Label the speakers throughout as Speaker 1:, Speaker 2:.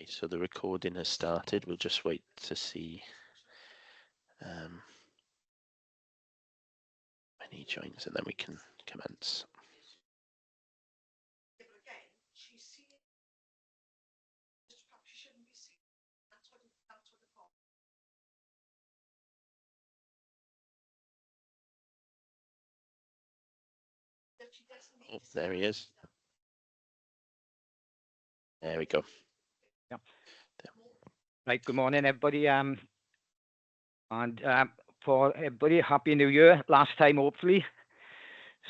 Speaker 1: Okay, so the recording has started. We'll just wait to see when he joins, and then we can commence. Oh, there he is. There we go.
Speaker 2: Yeah. Right. Good morning, everybody. And for everybody, Happy New Year. Last time, hopefully.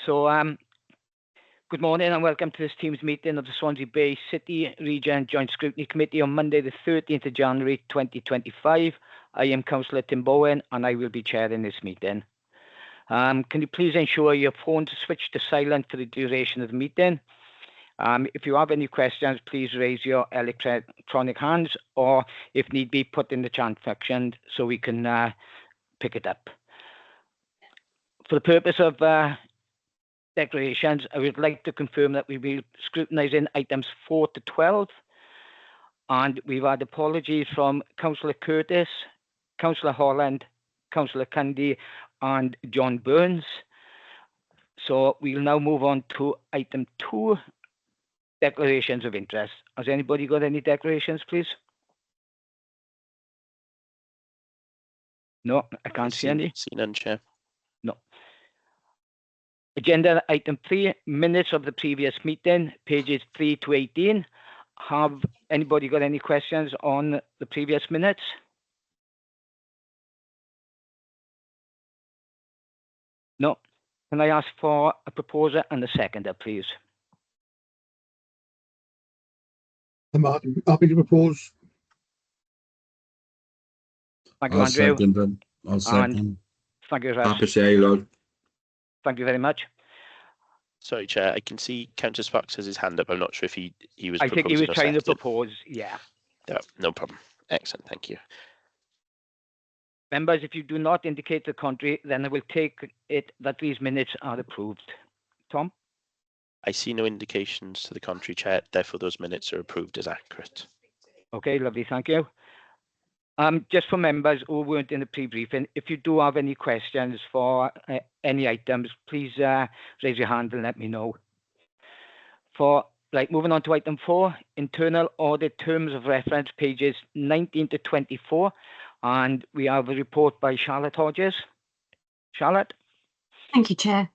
Speaker 2: So, good morning and welcome to this Teams meeting of the Swansea Bay City Region Joint Scrutiny Committee on Monday, the 13th of January, 2025. I am Councillor Tim Bowen and I will be chairing this meeting. Can you please ensure your phones are switched to silent for the duration of the meeting? If you have any questions, please raise your electronic hands or, if need be, put in the chat section so we can pick it up. For the purpose of declarations, I would like to confirm that we will be scrutinising items 4 to 12. And we've had apologies from Councillor Curtis, Councillor Holland, Councillor Cundy and John Burns. So we'll now move on to item 2, declarations of interest. Has anybody got any declarations, please? No, I can't see any.
Speaker 1: See none, Chair.
Speaker 2: No. Agenda item 3, minutes of the previous meeting, pages 3 to 18. Have anybody got any questions on the previous minutes? No. Can I ask for a proposer and a seconder, please?
Speaker 3: I'm happy to propose.
Speaker 2: Thank you,
Speaker 4: I'll
Speaker 2: Andrew.
Speaker 4: second them. I'll second.
Speaker 2: Thank you, Russ.
Speaker 4: Happy to say, Lord.
Speaker 2: Thank you very much.
Speaker 1: Sorry, Chair. I can see Councillor Sparks has his hand up. I'm not sure if he was.
Speaker 2: I think he was trying to
Speaker 1: seconded.
Speaker 2: propose. Yeah.
Speaker 1: No problem. Excellent. Thank you.
Speaker 2: Members, if you do not indicate the contrary, then I will take it that these minutes are approved. Tom?
Speaker 1: I see no indications to the contrary, Chair. Therefore, those minutes are approved as accurate.
Speaker 2: Okay, lovely. Thank you. Just for members who weren't in the pre-briefing, if you do have any questions for any items, please raise your hand and let me know. Moving on to item 4, internal audit terms of reference, pages 19 to 24. And we have a report by Charlotte Hodges. Charlotte?
Speaker 5: Thank you, Chair.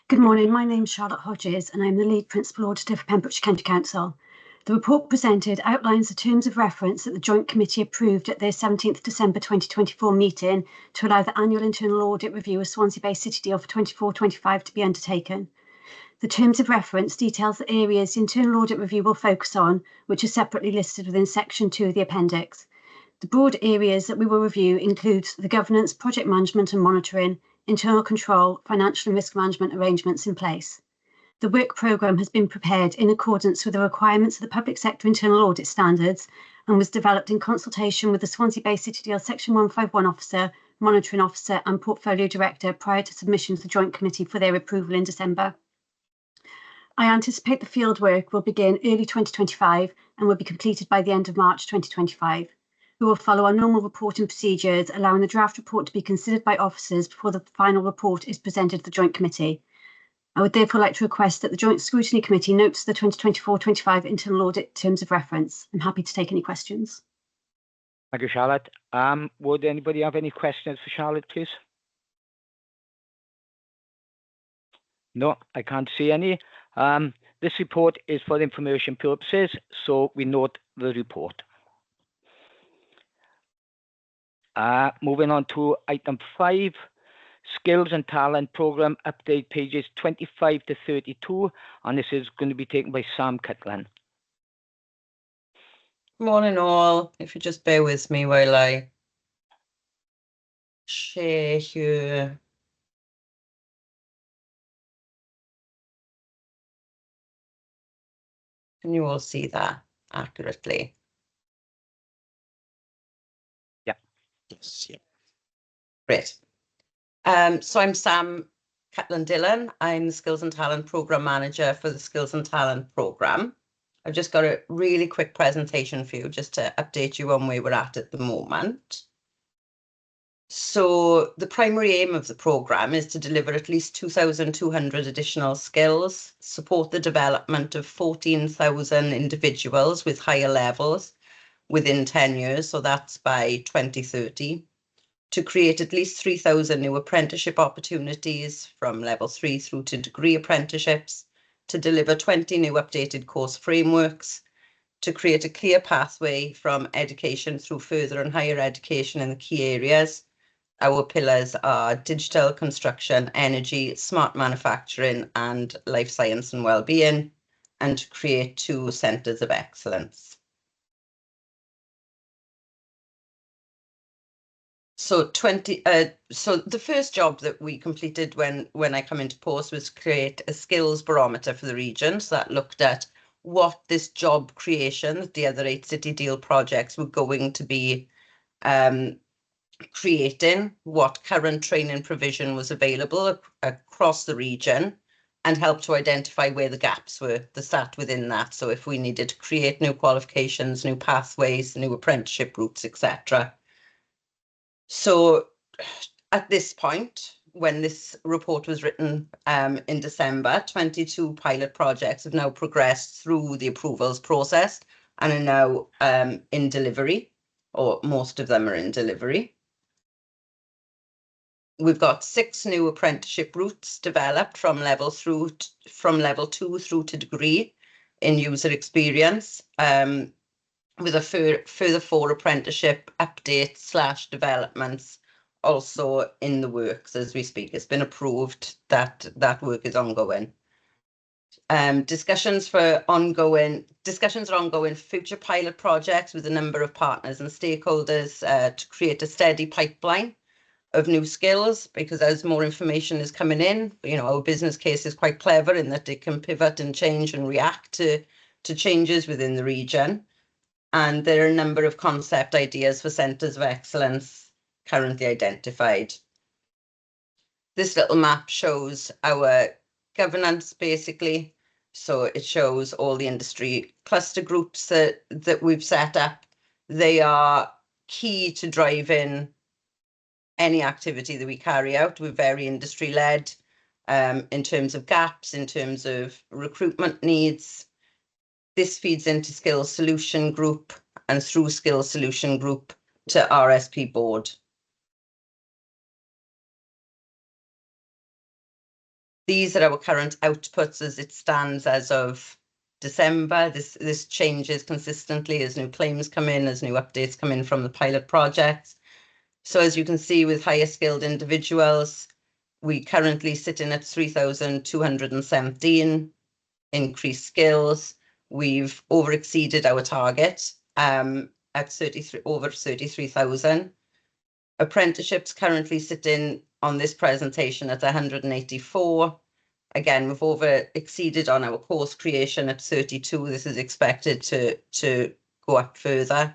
Speaker 5: Good morning. My name's Charlotte Hodges and I'm the Lead Principal Auditor for Pembrokeshire County Council. The report presented outlines the terms of reference that the Joint Committee approved at their 17th December 2024 meeting to allow the annual internal audit review of Swansea Bay City Deal for 24-25 to be undertaken. The terms of reference details the areas the internal audit review will focus on, which are separately listed within section 2 of the appendix. The broad areas that we will review include the governance, project management and monitoring, internal control, financial and risk management arrangements in place. The work programme has been prepared in accordance with the requirements of the Public Sector Internal Audit Standards and was developed in consultation with the Swansea Bay City Deal Section 151 Officer, Monitoring Officer and Portfolio Director prior to submission to the Joint Committee for their approval in December. I anticipate the field work will begin early 2025 and will be completed by the end of March 2025. We will follow our normal reporting procedures, allowing the draft report to be considered by officers before the final report is presented to the Joint Committee. I would therefore like to request that the Joint Scrutiny Committee notes the 2024-25 internal audit terms of reference. I'm happy to take any questions.
Speaker 2: Thank you, Charlotte. Would anybody have any questions for Charlotte, please? No, I can't see any. This report is for information purposes, so we note the report. Moving on to item 5. Skills and Talent Programme update, pages 25 to 32, and this is going to be taken by Sam Cutland.
Speaker 6: Morning all, if you just bear with me while I share here. Can you all see that accurately?
Speaker 2: Yeah.
Speaker 1: Yes, yeah.
Speaker 6: Great. So I'm Sam Cutland Dillon. I'm the Skills and Talent Programme Manager for the Skills and Talent Programme. I've just got a really quick presentation for you just to update you on where we're at the moment. So the primary aim of the programme is to deliver at least 2,200 additional skills, support the development of 14,000 individuals with higher levels within 10 years, so that's by 2030, to create at least 3,000 new apprenticeship opportunities from level 3 through to degree apprenticeships, to deliver 20 new updated course frameworks, to create a clear pathway from education through further and higher education in the key areas. Our pillars are digital, construction, energy, smart manufacturing, and life science and wellbeing, and to create 2 centres of excellence. So the first job that we completed when I come into post was create a skills barometer for the region. So that looked at what this job creation, the other 8 city deal projects were going to be creating, what current training provision was available across the region, and help to identify where the gaps were sat within that. So if we needed to create new qualifications, new pathways, new apprenticeship routes, etc. So at this point, when this report was written in December, 22 pilot projects have now progressed through the approvals process and are now in delivery, or most of them are in delivery. We've got 6 new apprenticeship routes developed from level 2 through to degree in user experience, with a further 4 apprenticeship updates / developments also in the works as we speak. It's been approved that work is ongoing. Discussions are ongoing for future pilot projects with a number of partners and stakeholders to create a steady pipeline of new skills, because as more information is coming in, our business case is quite clever in that it can pivot and change and react to changes within the region. And there are a number of concept ideas for centres of excellence currently identified. This little map shows our governance, basically. So it shows all the industry cluster groups that we've set up. They are key to driving any activity that we carry out. We're very industry-led in terms of gaps, in terms of recruitment needs. This feeds into Skills Solution Group, and through Skills Solution Group to RSP Board. These are our current outputs as it stands as of December. This changes consistently as new claims come in, as new updates come in from the pilot projects. So as you can see, with higher skilled individuals, we currently sitting at 3,217 increased skills. We've over exceeded our target at over 33,000. Apprenticeships currently sitting on this presentation at 184. Again, we've over exceeded on our course creation at 32. This is expected to go up further.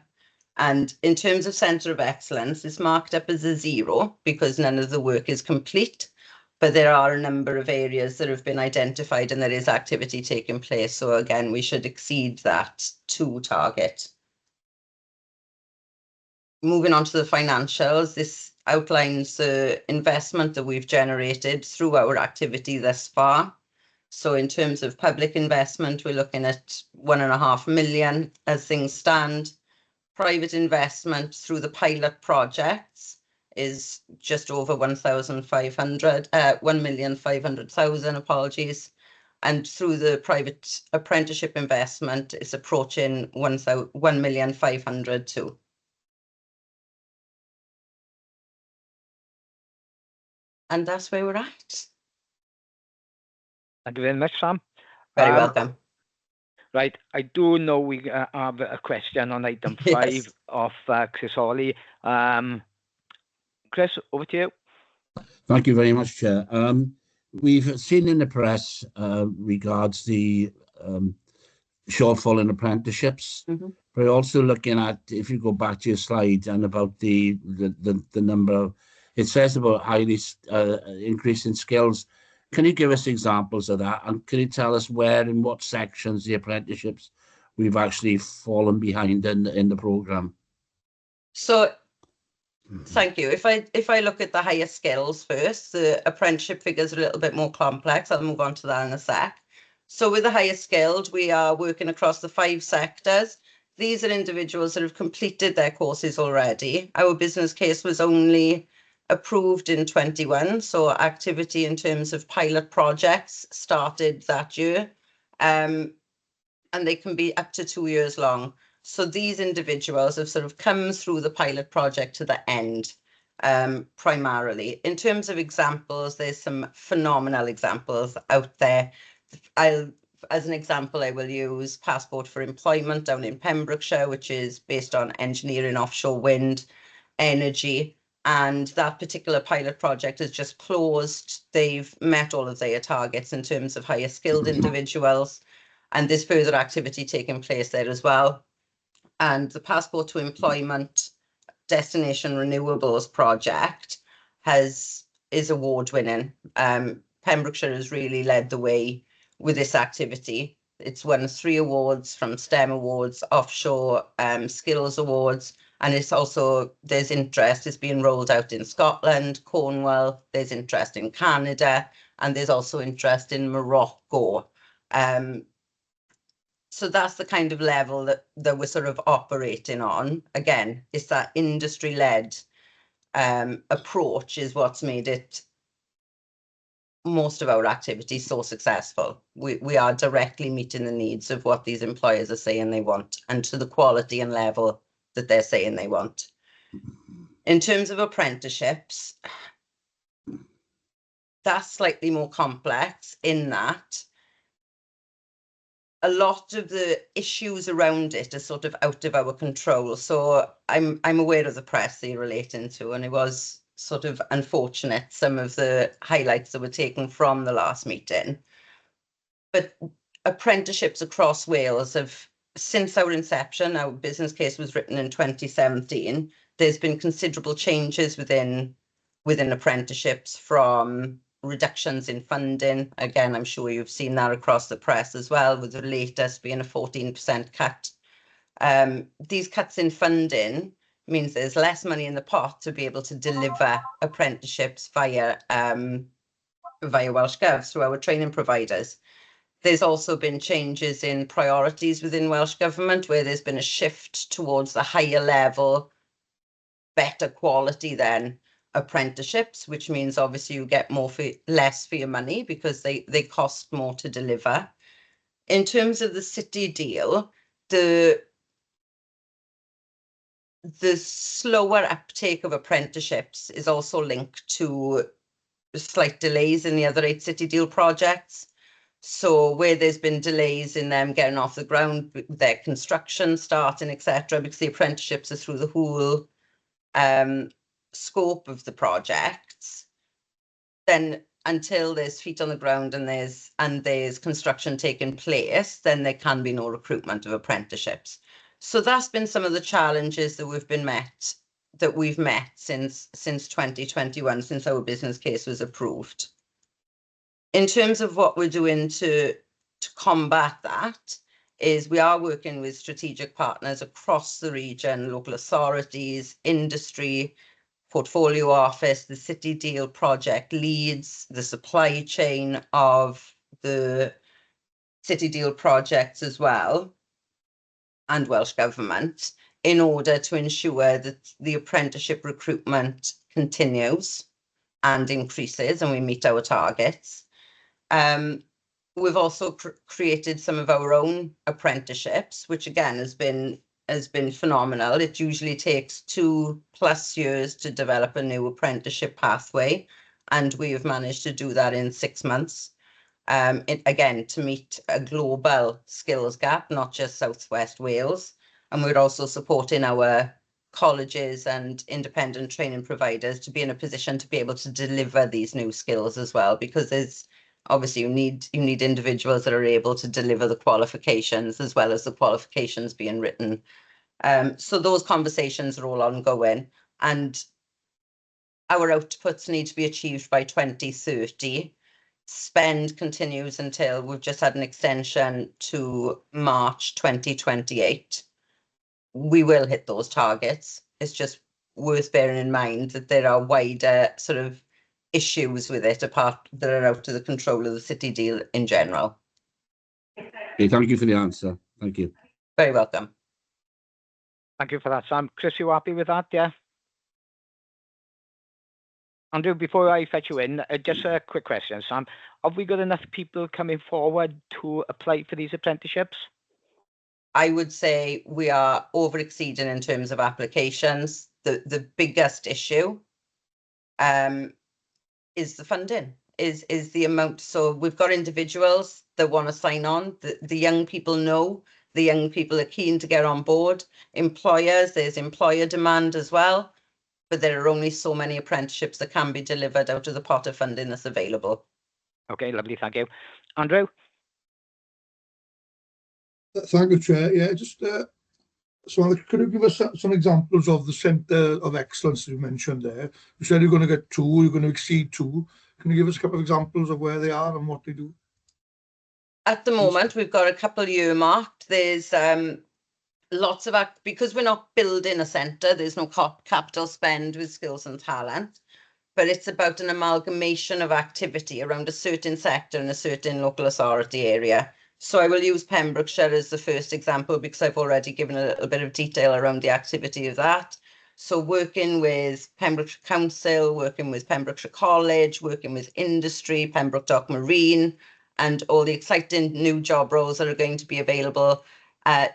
Speaker 6: And in terms of Centre of Excellence, it's marked up as a 0 because none of the work is complete. But there are a number of areas that have been identified and there is activity taking place. So again, we should exceed that 2 target. Moving on to the financials, this outlines the investment that we've generated through our activity thus far. So in terms of public investment, we're looking at 1.5 million as things stand. Private investment through the pilot projects is just over 1,500,000, apologies. And through the private apprenticeship investment, it's approaching 1,500,000 too. And that's where we're at.
Speaker 2: Thank you very much, Sam.
Speaker 6: Very welcome.
Speaker 2: Right, I do know we have a question on item 5
Speaker 6: Yes.
Speaker 2: of Chris Hawley. Chris, over to you.
Speaker 4: Thank you very much, Chair. We've seen in the press regards the shortfall in apprenticeships.
Speaker 6: Mm-hmm.
Speaker 4: But also looking at, if you go back to your slide and about the number of, it says about highly increase in skills. Can you give us examples of that? And can you tell us where and what sections the apprenticeships we've actually fallen behind in the programme.
Speaker 6: So thank you. If I look at the higher skills first, the apprenticeship figures are a little bit more complex. I'll move on to that in a sec. So with the higher skilled, we are working across the 5 sectors. These are individuals that have completed their courses already. Our business case was only approved in 21, so activity in terms of pilot projects started that year, and they can be up to 2 years long. So these individuals have sort of come through the pilot project to the end, primarily. In terms of examples, there's some phenomenal examples out there. As an example, I will use Passport for Employment down in Pembrokeshire, which is based on engineering offshore wind energy. And that particular pilot project has just closed. They've met all of their targets in terms of higher skilled individuals. And there's further activity taking place there as well. And the Passport to Employment Destination Renewables project is award winning. Pembrokeshire has really led the way with this activity. It's won 3 awards from STEM Awards, Offshore Skills Awards, and there's interest. It's being rolled out in Scotland, Cornwall, there's interest in Canada, and there's also interest in Morocco. So that's the kind of level that we're sort of operating on. Again, it's that industry-led approach is what's made it most of our activities so successful. We are directly meeting the needs of what these employers are saying they want, and to the quality and level that they're saying they want. In terms of apprenticeships, that's slightly more complex in that a lot of the issues around it are sort of out of our control. So I'm aware of the press that you're relating to, and it was sort of unfortunate, some of the highlights that were taken from the last meeting. But apprenticeships across Wales have, since our inception, our business case was written in 2017, there's been considerable changes within apprenticeships, from reductions in funding. Again, I'm sure you've seen that across the press as well, with the latest being a 14% cut. These cuts in funding means there's less money in the pot to be able to deliver apprenticeships via Welsh Gov through our training providers. There's also been changes in priorities within Welsh Government, where there's been a shift towards the higher level, better quality then apprenticeships, which means obviously you get less for your money because they cost more to deliver. In terms of the city deal, the slower uptake of apprenticeships is also linked to slight delays in the other 8 city deal projects. So where there's been delays in them getting off the ground, their construction starting, etc., because the apprenticeships are through the whole scope of the projects, then until there's feet on the ground and there's construction taking place, then there can be no recruitment of apprenticeships. So that's been some of the challenges that we've met since 2021, since our business case was approved. In terms of what we're doing to combat that, is we are working with strategic partners across the region, local authorities, industry, portfolio office, the city deal project leads, the supply chain of the city deal projects as well, and Welsh Government, in order to ensure that the apprenticeship recruitment continues and increases and we meet our targets. We've also created some of our own apprenticeships, which again has been phenomenal. It usually takes 2+ years to develop a new apprenticeship pathway, and we have managed to do that in 6 months. Again, to meet a global skills gap, not just South West Wales. And we're also supporting our colleges and independent training providers to be in a position to be able to deliver these new skills as well, because there's obviously you need individuals that are able to deliver the qualifications as well as the qualifications being written. So those conversations are all ongoing, and our outputs need to be achieved by 2030. spend continues until we've just had an extension to March 2028. We will hit those targets. It's just worth bearing in mind that there are wider sort of issues with it apart that are out of the control of the city deal in general.
Speaker 4: Okay, thank you for the answer. Thank you.
Speaker 6: Very welcome.
Speaker 2: Thank you for that, Sam. Chris, you happy with that? Yeah. Andrew, before I fetch you in, just a quick question, Sam. Have we got enough people coming forward to apply for these apprenticeships?
Speaker 6: I would say we are over exceeding in terms of applications. The biggest issue is the funding, is the amount. So we've got individuals that want to sign on. The young people know, the young people are keen to get on board. Employers, there's employer demand as well. But there are only so many apprenticeships that can be delivered out of the pot of funding that's available.
Speaker 2: Okay, lovely, thank you. Andrew?
Speaker 3: Thank you, Chair. Yeah, just so could you give us some examples of the Centre of Excellence you mentioned there? You said you're going to get 2, you're going to exceed 2. Can you give us a couple of examples of where they are and what they do?
Speaker 6: At the moment, we've got a couple earmarked. There's lots of because we're not building a centre, there's no capital spend with skills and talent, but it's about an amalgamation of activity around a certain sector in a certain local authority area. So I will use Pembrokeshire as the first example because I've already given a little bit of detail around the activity of that. So working with Pembrokeshire Council, working with Pembrokeshire College, working with industry, Pembroke Dock Marine, and all the exciting new job roles that are going to be available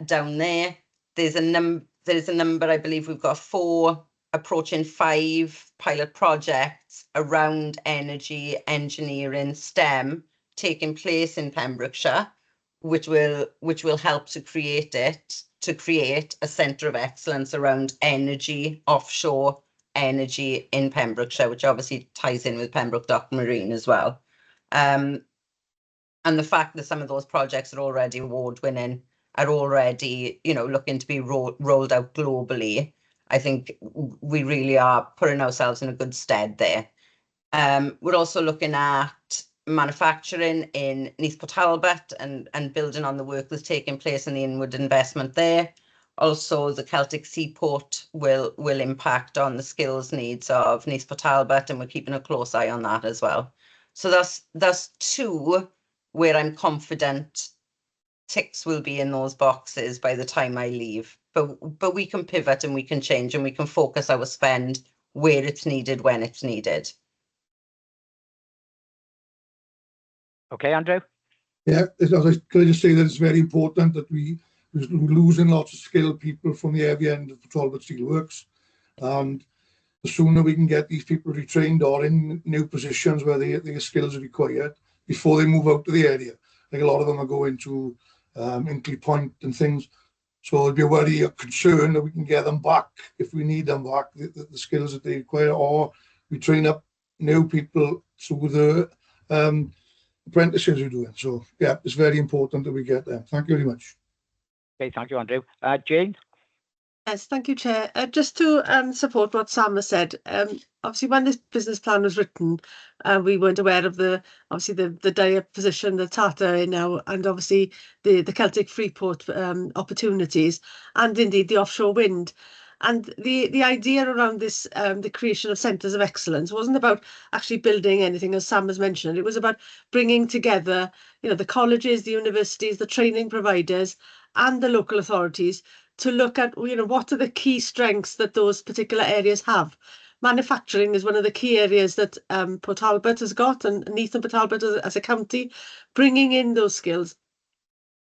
Speaker 6: down there. There's a number, I believe we've got 4, approaching 5 pilot projects around energy, engineering, STEM taking place in Pembrokeshire, which will help to create a centre of excellence around energy, offshore energy in Pembrokeshire, which obviously ties in with Pembroke Dock Marine as well. And the fact that some of those projects are already award-winning, are already, looking to be rolled out globally, I think we really are putting ourselves in a good stead there. We're also looking at manufacturing in Neath Talbot and building on the work that's taking place in the inward investment there. Also, the Celtic Seaport will impact on the skills needs of Neath Talbot, and we're keeping a close eye on that as well. So that's 2 where I'm confident ticks will be in those boxes by the time I leave. But we can pivot and we can change and we can focus our spend where it's needed, when it's needed.
Speaker 2: Okay, Andrew?
Speaker 3: Yeah, can I just say that it's very important that we're losing lots of skilled people from the heavy end of the Talbot Steelworks. And the sooner we can get these people retrained or in new positions where their skills are required before they move out to the area. Like a lot of them are going to Incley Point and things. So it'll be a worry, a concern that we can get them back if we need them back, the skills that they require, or we train up new people through the apprentices we're doing. So yeah, it's very important that we get them. Thank you very much.
Speaker 2: Okay, thank you, Andrew. Jane?
Speaker 7: Yes, thank you, Chair. Just to support what Sam has said, obviously when this business plan was written, we weren't aware of the dire position that Tata are in now, and obviously the Celtic Freeport opportunities, and indeed the offshore wind. And the idea around this, the creation of centres of excellence, wasn't about actually building anything, as Sam has mentioned. It was about bringing together, the colleges, the universities, the training providers, and the local authorities to look at, what are the key strengths that those particular areas have. Manufacturing is one of the key areas that Port Talbot has got, and Neath and Port Talbot as a county, bringing in those skills.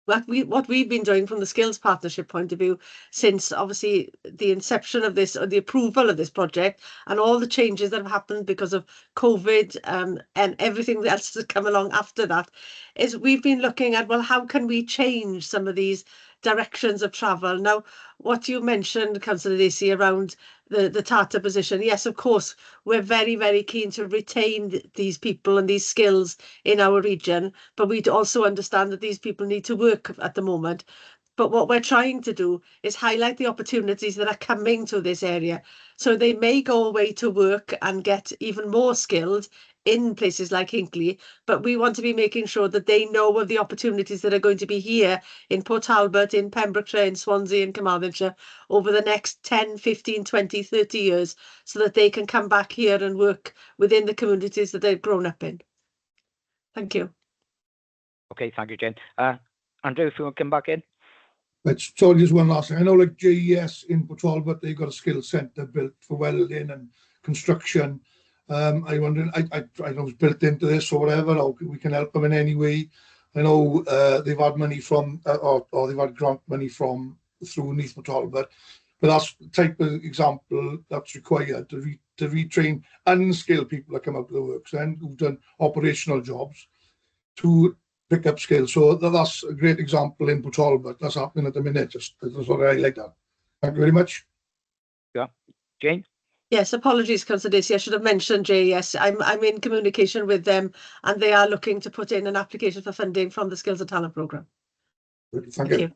Speaker 7: What we've been doing from the skills partnership point of view since obviously the inception of this, or the approval of this project, and all the changes that have happened because of COVID and everything else that's come along after that, is we've been looking at, well, how can we change some of these directions of travel? Now, what you mentioned, Councillor Lacey, around the Tata position, yes, of course, we're very, very keen to retain these people and these skills in our region, but we also understand that these people need to work at the moment. But what we're trying to do is highlight the opportunities that are coming to this area. So they may go away to work and get even more skilled in places like Hinckley, but we want to be making sure that they know of the opportunities that are going to be here in Port Talbot, in Pembrokeshire, in Swansea, in Carmarthenshire over the next 10, 15, 20, 30 years, so that they can come back here and work within the communities that they've grown up in. Thank you.
Speaker 2: Okay, thank you, Jane. Andrew, if you want to come back in.
Speaker 3: But sorry, just one last thing. I know like JES in Port Talbot, they've got a skill centre built for welding and construction. I'm wondering, I don't know if it's built into this or whatever, or we can help them in any way. I know they've had money from, or they've had grant money from through Neath Port Talbot, but that's the type of example that's required to retrain unskilled people that come out of the works and who've done operational jobs to pick up skills. So that's a great example in Port Talbot. That's happening at the minute. Just what I like that. Thank you very much.
Speaker 2: Yeah, Jane.
Speaker 7: Yes, apologies, Councillor Dacey. I should have mentioned JES. I'm in communication with them, and they are looking to put in an application for funding from the Skills and Talent Programme.
Speaker 3: Thank you.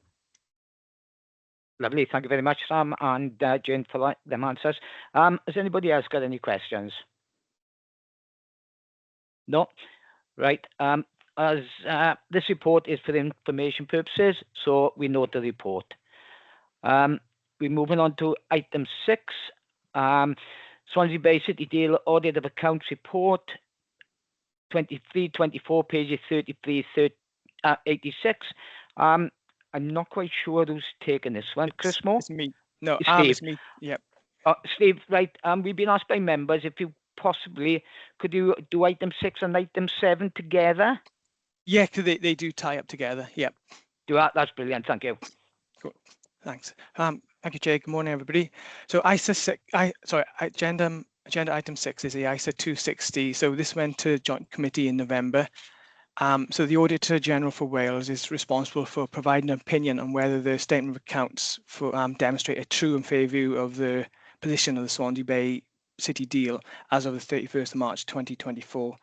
Speaker 2: Lovely. Thank you very much, Sam and Jane, for them answers. Has anybody else got any questions? No? Right. As this report is for information purposes, so we note the report. We're moving on to item 6. Swansea Bay City Deal Audit of Accounts Report 23-24, pages 33-86. I'm not quite sure who's taken this one. Chris Moore?
Speaker 8: It's me. No,
Speaker 2: Steve.
Speaker 8: it's me. Yep.
Speaker 2: Steve, right. We've been asked by members if you possibly could you do item 6 and item 7 together?
Speaker 8: Yeah, because they do tie up together. Yep.
Speaker 2: Do that. That's brilliant. Thank you.
Speaker 8: Cool. Thanks. Thank you, Jay. Good morning, everybody. So agenda item 6 is the ISA 260. So this went to joint committee in November. So the Auditor General for Wales is responsible for providing an opinion on whether the statement of accounts for demonstrate a true and fair view of the position of the Swansea Bay City deal as of the 31st of March 2024.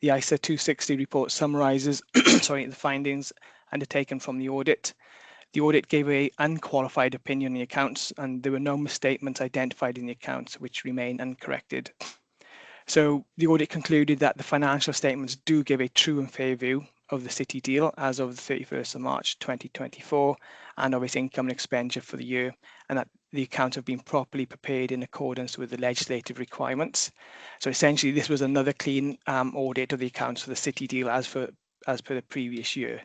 Speaker 8: The ISA 260 report summarises the findings undertaken from the audit. The audit gave an unqualified opinion on the accounts, and there were no misstatements identified in the accounts which remain uncorrected. So the audit concluded that the financial statements do give a true and fair view of the city deal as of the 31st of March 2024 and of its income and expenditure for the year, and that the accounts have been properly prepared in accordance with the legislative requirements. So essentially this was another clean audit of the accounts for the city deal as per the previous year.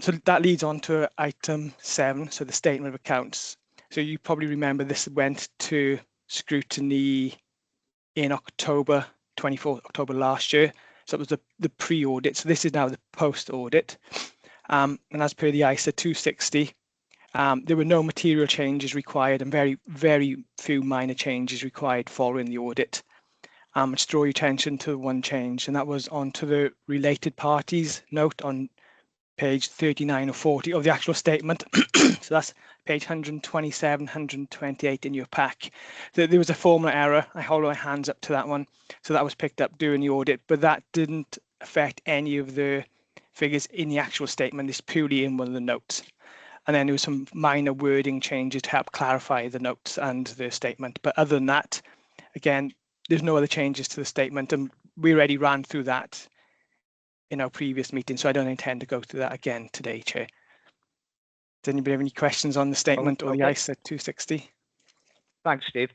Speaker 8: So that leads on to item 7, so the statement of accounts. So you probably remember this went to scrutiny in October, 24th October last year. So it was the pre-audit. So this is now the post-audit. And as per the ISA 260, there were no material changes required and very, very few minor changes required following the audit. Just draw your attention to one change, and that was onto the related parties note on page 39 or 40 of the actual statement. So that's page 127, 128 in your pack. There was a formula error. I hold my hands up to that one. So that was picked up during the audit, but that didn't affect any of the figures in the actual statement. It's purely in one of the notes. And then there was some minor wording changes to help clarify the notes and the statement. But other than that, again, there's no other changes to the statement. And we already ran through that in our previous meeting, so I don't intend to go through that again today, Chair. Does anybody have any questions on the statement or the ISA 260?
Speaker 2: Thanks, Steve.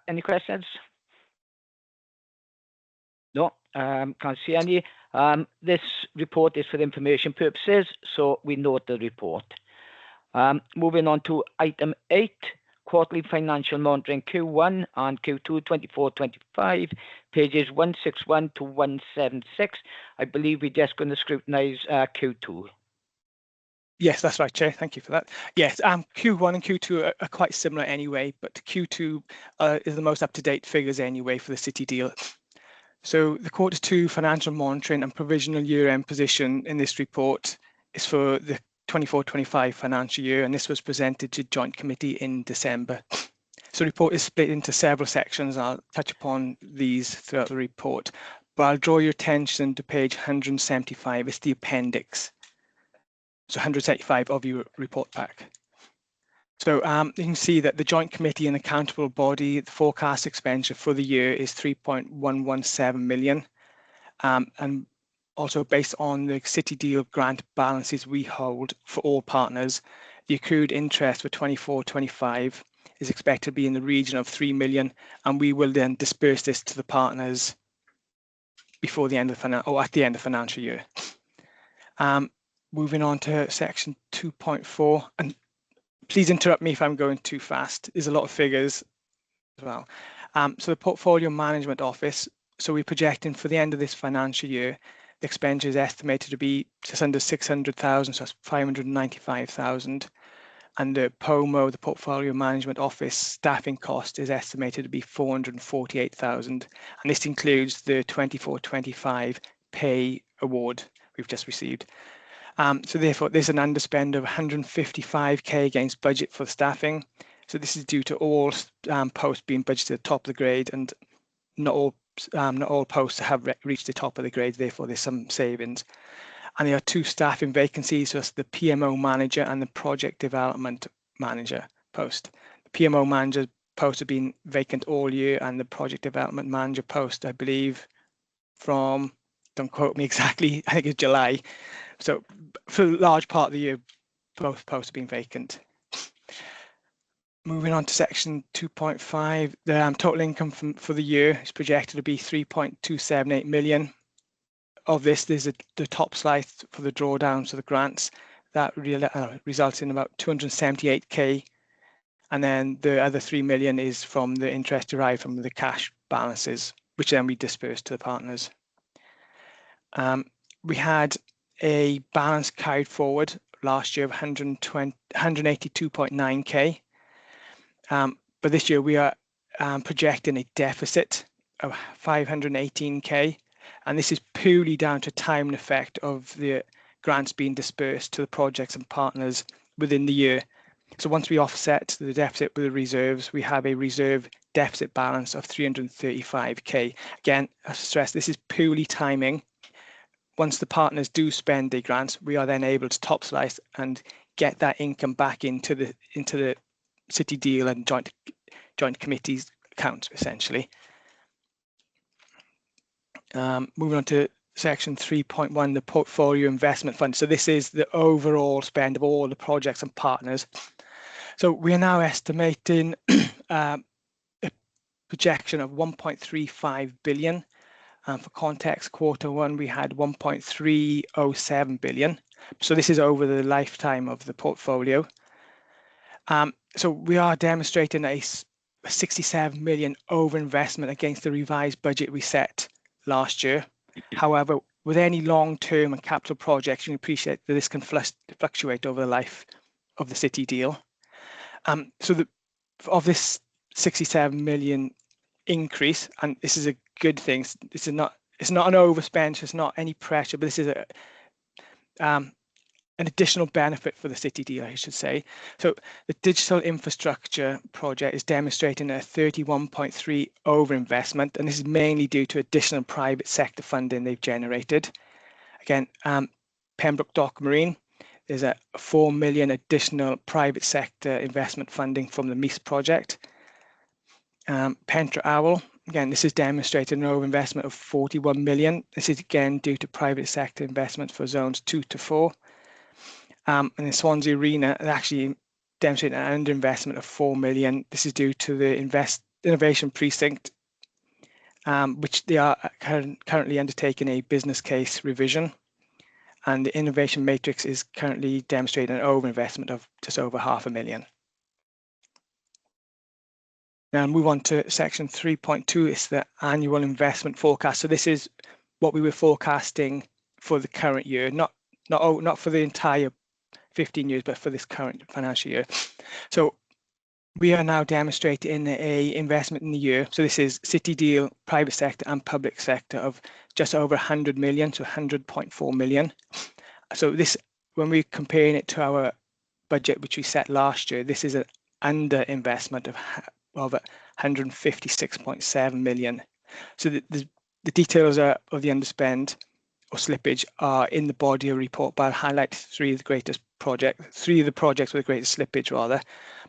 Speaker 2: Any questions? No, can't see any. This report is for information purposes, so we note the report. Moving on to item 8, quarterly financial monitoring Q1 and Q2 24-25, pages 161 to 176. I believe we're just going to scrutinise Q2.
Speaker 8: Yes, that's right, Chair. Thank you for that. Yes, Q1 and Q2 are quite similar anyway, but Q2 is the most up-to-date figures anyway for the city deal. So the Q2 financial monitoring and provisional year-end position in this report is for the 24-25 financial year, and this was presented to joint committee in December. So the report is split into several sections. I'll touch upon these throughout the report, but I'll draw your attention to page 175. It's the appendix. So 175 of your report pack. So you can see that the Joint Committee and accountable body, the forecast expenditure for the year is 3.117 million. And also based on the City Deal grant balances we hold for all partners, the accrued interest for 24-25 is expected to be in the region of 3 million, and we will then disperse this to the partners before the end of at the end of financial year. Moving on to section 2.4, and please interrupt me if I'm going too fast. There's a lot of figures as well. So the Portfolio Management Office, so we're projecting for the end of this financial year, the expenditure is estimated to be just under 600,000, so that's 595,000. And the POMO, the Portfolio Management Office staffing cost, is estimated to be 448,000. And this includes the 24-25 pay award we've just received. So therefore, there's an underspend of 155k against budget for staffing. So this is due to all posts being budgeted at the top of the grade, and not all posts have reached the top of the grade. Therefore, there's some savings. And there are two staffing vacancies, so that's the PMO manager and the project development manager post. The PMO manager post has been vacant all year, and the project development manager post, I believe, from, don't quote me exactly, I think it's July. So for a large part of the year, both posts have been vacant. Moving on to section 2.5, the total income for the year is projected to be 3.278 million. Of this, there's the top slice for the drawdowns of the grants that results in about 278k, and then the other 3 million is from the interest derived from the cash balances, which then we disperse to the partners. We had a balance carried forward last year of 182.9k, but this year we are projecting a deficit of 518k. And this is purely down to time and effect of the grants being dispersed to the projects and partners within the year. So once we offset the deficit with the reserves, we have a reserve deficit balance of 335k. Again, I stress this is purely timing. Once the partners do spend their grants, we are then able to top slice and get that income back into the City Deal and joint committees accounts, essentially. Moving on to section 3.1, the portfolio investment fund. So this is the overall spend of all the projects and partners. So we are now estimating a projection of 1.35 billion. For context, Q1 we had 1.307 billion. So this is over the lifetime of the portfolio. So we are demonstrating a 67 million overinvestment against the revised budget we set last year. However, with any long-term and capital projects, you can appreciate that this can fluctuate over the life of the City Deal. So of this 67 million increase, and this is a good thing. It's not an overspend. It's not any pressure, but this is an additional benefit for the City Deal, I should say. So the digital infrastructure project is demonstrating a 31.3 overinvestment, and this is mainly due to additional private sector funding they've generated. Again, Pembroke Dock Marine, there's a 4 million additional private sector investment funding from the Neath project. Pentra Owl, again, this is demonstrated an overinvestment of 41 million. This is again due to private sector investments for zones 2 to 4. And in Swansea Arena, they actually demonstrated an underinvestment of 4 million. This is due to the Innovation Precinct, which they are currently undertaking a business case revision. And the Innovation Matrix is currently demonstrating an overinvestment of just over £500,000. Now move on to section 3.2. It's the annual investment forecast. So this is what we were forecasting for the current year, not for the entire 15 years, but for this current financial year. So we are now demonstrating a investment in the year. So this is City Deal, private sector and public sector of just over 100 million, so 100.4 million. So this, when we're comparing it to our budget, which we set last year, this is an under investment of 156.7 million. So the details of the underspend or slippage are in the body of the report, but I'll highlight three of the projects with the greatest slippage rather.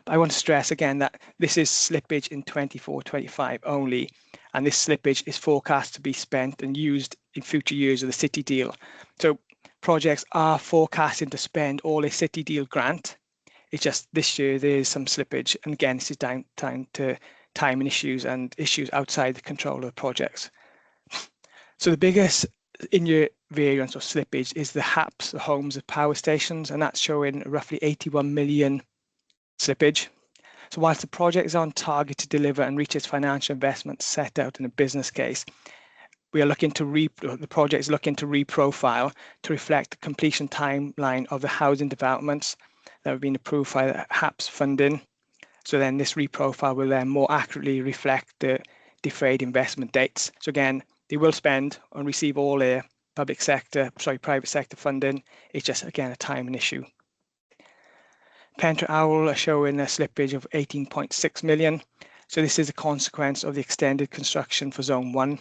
Speaker 8: But I want to stress again that this is slippage in 24-25 only, and this slippage is forecast to be spent and used in future years of the City deal. So projects are forecasting to spend all a City deal grant. It's just this year there is some slippage, and again, this is down to timing issues and issues outside the control of the projects. So the biggest in-year variance or slippage is the HAPs, the homes of power stations, and that's showing roughly 81 million slippage. So whilst the project is on target to deliver and reach its financial investment set out in a business case, we are looking to the project is looking to reprofile to reflect the completion timeline of the housing developments that have been approved by the HAPs funding. So then this reprofile will then more accurately reflect the deferred investment dates. So again, they will spend and receive all their private sector funding. It's just, again, a timing issue. Pentre Owl are showing a slippage of 18.6 million. So this is a consequence of the extended construction for Zone 1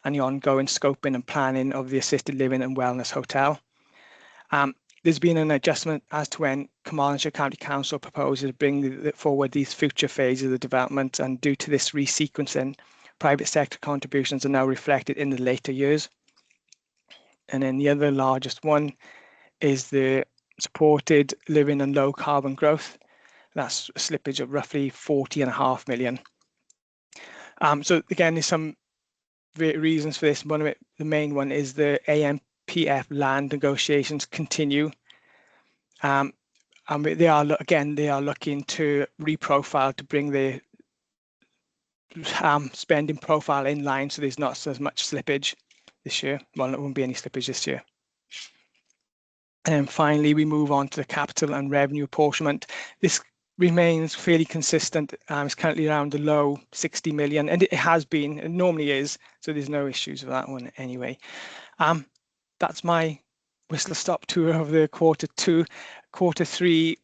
Speaker 8: and the ongoing scoping and planning of the assisted living and wellness hotel. There's been an adjustment as to when Carmarthenshire County Council proposes to bring forward these future phases of the development, and due to this resequencing, private sector contributions are now reflected in the later years. And then the other largest one is the supported living and low carbon growth. That's a slippage of roughly 40.5 million. So again, there's some reasons for this. One of it, the main one is the AMPF land negotiations continue. And they are looking to reprofile to bring the spending profile in line, so there's not as much slippage this year. Well, there won't be any slippage this year. And then finally, we move on to the capital and revenue apportionment. This remains fairly consistent. It's currently around the low 60 million, and it has been, it normally is, so there's no issues with that one anyway. That's my whistle-stop tour of the quarter three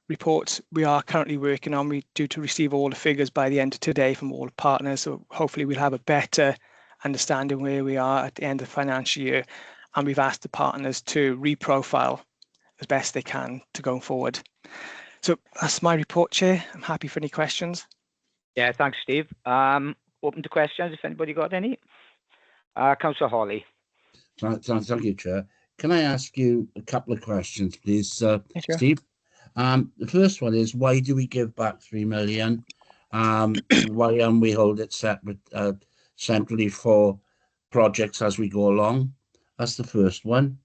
Speaker 8: reports we are currently working on. We're due to receive all the figures by the end of today from all the partners, so hopefully we'll have a better understanding where we are at the end of the financial year, and we've asked the partners to reprofile as best they can to go forward. So that's my report, Chair. I'm happy for any questions.
Speaker 2: Yeah, thanks, Steve. Open to questions if anybody got any. Councillor Hawley.
Speaker 4: Thank you, Chair. Can I ask you a couple of questions, please,
Speaker 8: Yeah, sure.
Speaker 4: Steve? The first one is, why do we give back 3 million? Why don't we hold it separate, centrally for projects as we go along? That's the first one.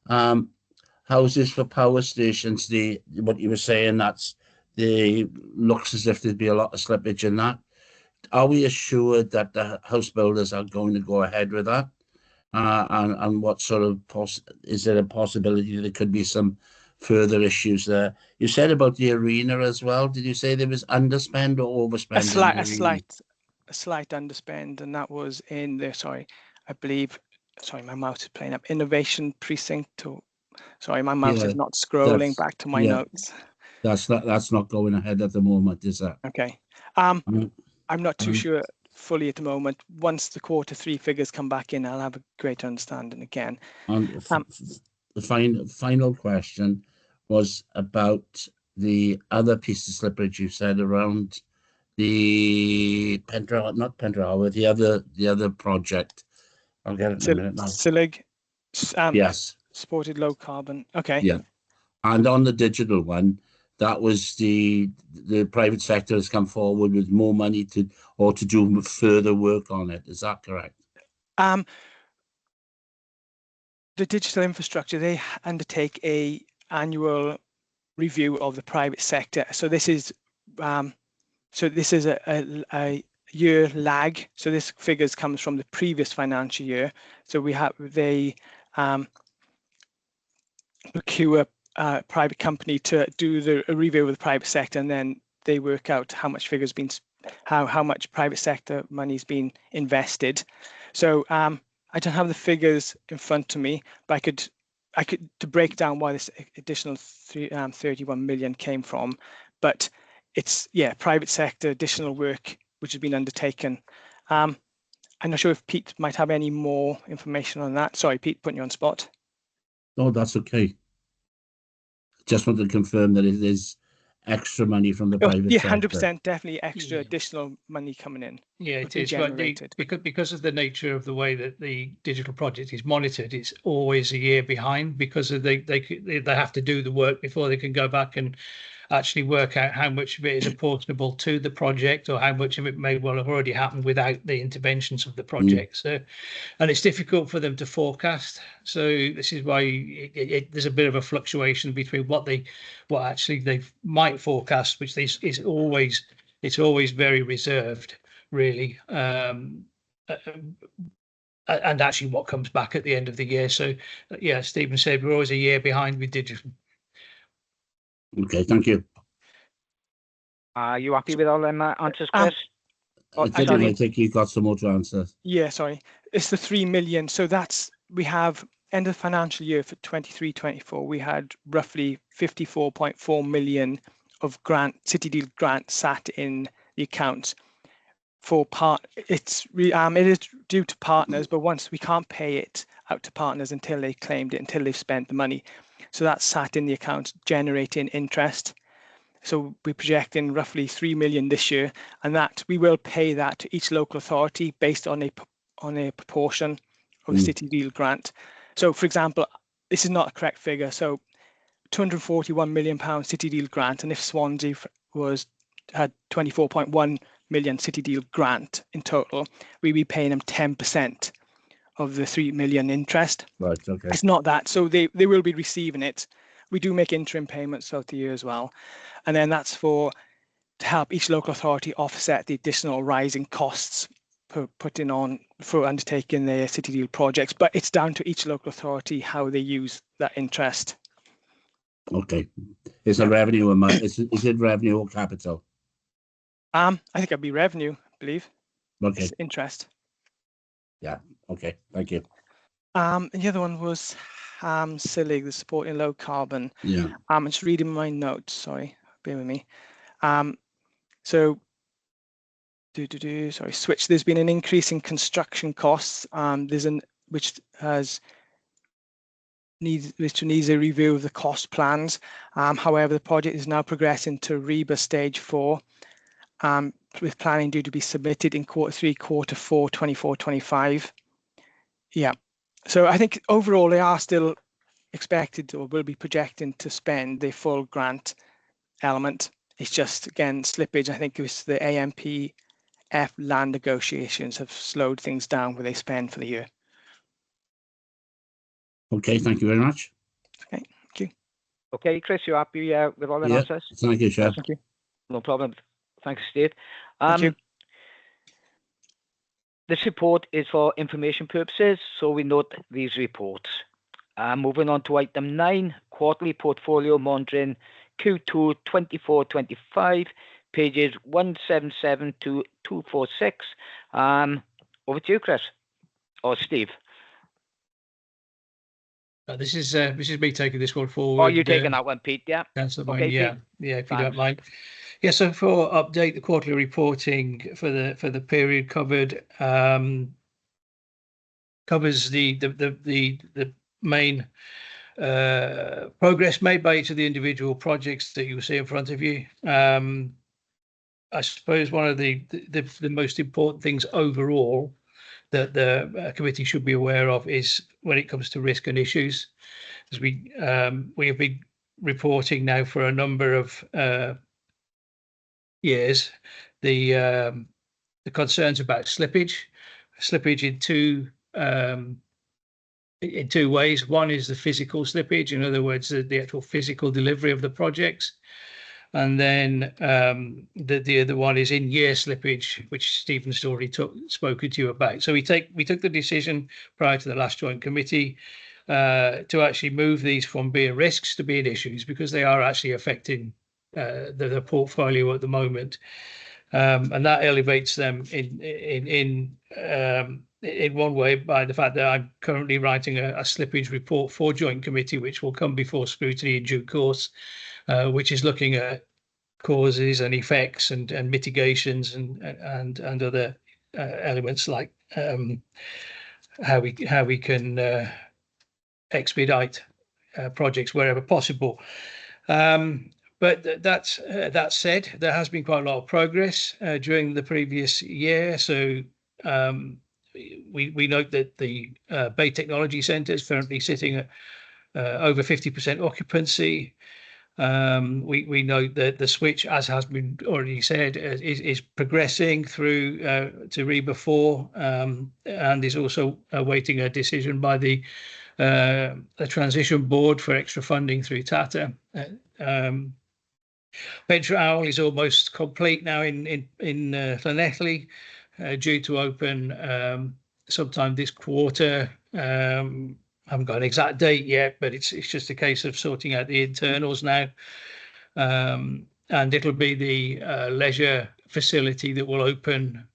Speaker 4: Houses for power stations, what you were saying, looks as if there'd be a lot of slippage in that. Are we assured that the house builders are going to go ahead with that? And what sort of is there a possibility there could be some further issues there? You said about the arena as well. Did you say there was underspend or overspend?
Speaker 8: A slight underspend, and that was in the my mouse is playing up. Innovation precinct. Sorry, my mouse is not scrolling back to my notes.
Speaker 4: That's not going ahead at the moment, is that?
Speaker 8: Okay. I'm not too sure fully at the moment. Once the quarter three figures come back in, I'll have a greater understanding again.
Speaker 4: The final question was about the other piece of slippage you said around the the other project. I'll get it in a minute now.
Speaker 8: Silig.
Speaker 4: Yes.
Speaker 8: Supported low carbon. Okay.
Speaker 4: Yeah. And on the digital one, that was the private sector has come forward with more money to do further work on it. Is that correct?
Speaker 8: The digital infrastructure, they undertake a annual review of the private sector. So this is a year lag. So this figures comes from the previous financial year. So they procure a private company to do a review of the private sector, and then they work out how much how much private sector money's been invested. So I don't have the figures in front of me, but I could to break down why this additional 31 million came from. But it's private sector additional work which has been undertaken. I I'm not sure if Pete might have any more information on that. Sorry, Pete, putting you on spot.
Speaker 4: No, that's okay. Just want to confirm that it is extra money from the private
Speaker 8: Yeah,
Speaker 4: sector.
Speaker 8: 100%, definitely extra additional money coming in.
Speaker 9: Yeah, it
Speaker 8: be
Speaker 9: is. But
Speaker 8: generated.
Speaker 9: because of the nature of the way that the digital project is monitored, it's always a year behind because of they have to do the work before they can go back and actually work out how much of it is apportionable to the project or how much of it may well have already happened without the interventions of the project. So, and it's difficult for them to forecast. So this is why there's a bit of a fluctuation between what actually they might forecast, which is always very reserved, really. And actually what comes back at the end of the year. So yeah, Stephen said we're always a year behind with digital.
Speaker 4: Okay, thank you.
Speaker 2: Are you happy with all them answers, Chris?
Speaker 4: I think you've got some more to answer.
Speaker 8: Yeah, sorry. It's the 3 million. So we have end of financial year for 23-24, we had roughly 54.4 million of City Deal grant sat in the accounts for it is due to partners, but once we can't pay it out to partners until they claimed it, until they've spent the money. So that's sat in the account generating interest. So we're projecting roughly 3 million this year, and that we will pay that to each local authority based on a proportion of the City Deal grant. So, for example, this is not a correct figure. So, £241 million City Deal grant, and if Swansea had 24.1 million City Deal grant in total, we'd be paying them 10% of the 3 million interest.
Speaker 4: Right. Okay.
Speaker 8: It's not that, so they will be receiving it. We do make interim payments throughout the year as well, and then that's to help each local authority offset the additional rising costs for undertaking their City Deal projects. But it's down to each local authority how they use that interest.
Speaker 4: Okay. Is it revenue or money? Is it revenue or capital?
Speaker 8: I think it'd be revenue, I believe.
Speaker 4: Okay.
Speaker 8: It's interest.
Speaker 4: Yeah. Okay. Thank you.
Speaker 8: And the other one was SILIG, the supporting low carbon.
Speaker 4: Yeah.
Speaker 8: I'm just reading my notes. Sorry, bear with me. So, sorry, switch. There's been an increase in construction costs. Which needs a review of the cost plans. However, the project is now progressing to REBA stage 4, with planning due to be submitted in Q3, Q4, 24-25. Yeah. So I think overall they are still expected or will be projecting to spend the full grant element. It's just, again, slippage. I think it was the AMPF land negotiations have slowed things down where they spend for the year.
Speaker 4: Okay, thank you very much.
Speaker 8: Okay, thank you.
Speaker 2: Okay, Chris, you happy with all the answers?
Speaker 4: Thank you, Chef.
Speaker 8: Thank you.
Speaker 2: No problem. Thanks, Steve.
Speaker 8: Thank you.
Speaker 2: This report is for information purposes, so we note these reports. Moving on to item 9, quarterly portfolio monitoring Q2 24-25, pages 177 to 246. Over to you, Chris, or Steve.
Speaker 9: This is me taking this one forward.
Speaker 2: Oh, you're taking that one, Pete? Yeah.
Speaker 9: That's the
Speaker 2: Okay,
Speaker 9: yeah,
Speaker 2: Pete.
Speaker 9: yeah. If
Speaker 2: Thanks.
Speaker 9: you don't mind. Yeah. So for update, the quarterly reporting for the period covered covers the main progress made by each of the individual projects that you see in front of you. I suppose one of the most important things overall that the committee should be aware of is when it comes to risk and issues, as we have been reporting now for a number of years the concerns about slippage in two ways. One is the physical slippage, in other words, the actual physical delivery of the projects. And then the other one is in-year slippage, which Stephen's already spoken to you about. So we took the decision prior to the last joint committee to actually move these from being risks to being issues, because they are actually affecting the portfolio at the moment, and that elevates them in one way by the fact that I'm currently writing a slippage report for joint committee, which will come before scrutiny in due course. Which is looking at causes and effects and mitigations and other elements like how we can expedite projects wherever possible. But that said, there has been quite a lot of progress during the previous year. So we note that the Bay Technology Centre is currently sitting at over 50% occupancy. We note that the switch, as has been already said, is progressing through to REBA 4, and is also awaiting a decision by the transition board for extra funding through Tata. Venture Owl is almost complete now in Llanelli, due to open sometime this quarter. I haven't got an exact date yet, but it's just a case of sorting out the internals now. And it'll be the leisure facility that will open.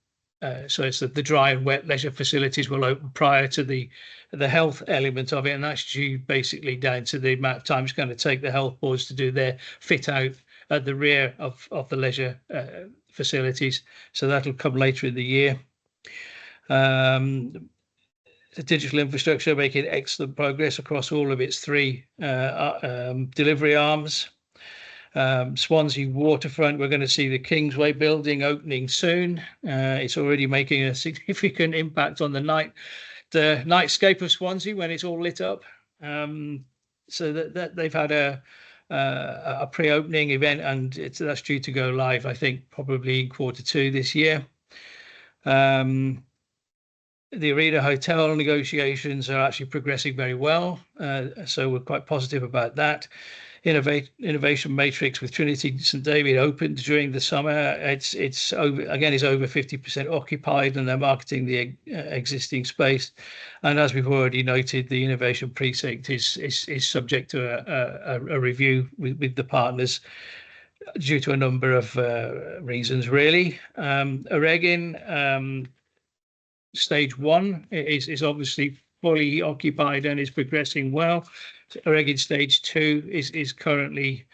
Speaker 9: So it's the dry and wet leisure facilities will open prior to the health element of it, and that's due basically down to the amount of time it's going to take the health boards to do their fit out at the rear of the leisure facilities. So that'll come later in the year. The digital infrastructure making excellent progress across all of its three delivery arms. Swansea waterfront, we're going to see the Kingsway building opening soon. It's already making a significant impact on the nightscape of Swansea when it's all lit up. So that they've had a pre-opening event, and that's due to go live, I think, probably in Q2 this year. The Arena Hotel negotiations are actually progressing very well, so we're quite positive about that. Innovation Matrix with Trinity St David opened during the summer. It's over 50% occupied, and they're marketing the existing space. And as we've already noted, the Innovation Precinct is subject to a review with the partners due to a number of reasons, really. Oregon stage 1 is obviously fully occupied and is progressing well. Oregon stage 2 is currently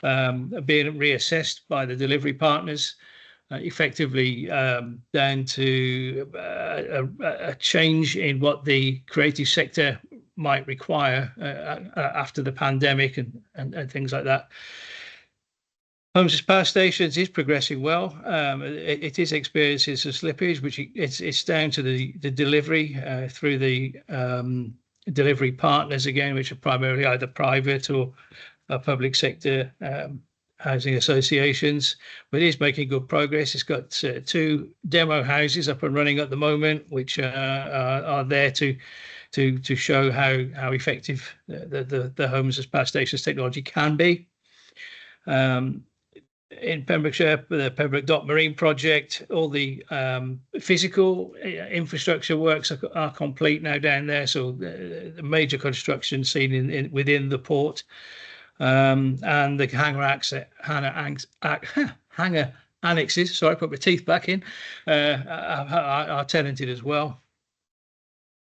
Speaker 9: being reassessed by the delivery partners, effectively down to a change in what the creative sector might require after the pandemic and things like that. Holmes's Power Stations is progressing well. It is experiencing some slippage, which it's down to the delivery through the delivery partners again, which are primarily either private or public sector housing associations. But it is making good progress. It's got 2 demo houses up and running at the moment, which are there to show how effective the Holmes's Power Stations technology can be. In Pembrokeshire, the Pembroke Dock Marine project, all the physical infrastructure works are complete now down there. So the major construction seen within the port, and the hangar annexes. Sorry, I put my teeth back in. Are tenanted as well.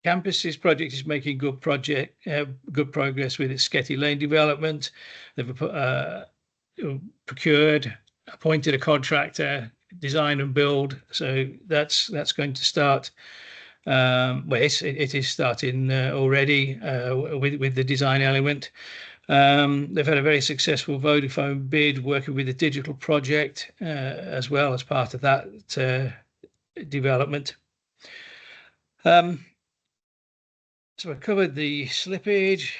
Speaker 9: Campuses project is making good progress with its Sketty Lane development. They've appointed a contractor, design and build. So that's going to start. It is starting already with the design element. They've had a very successful Vodafone bid working with the digital project as well as part of that development. So I covered the slippage,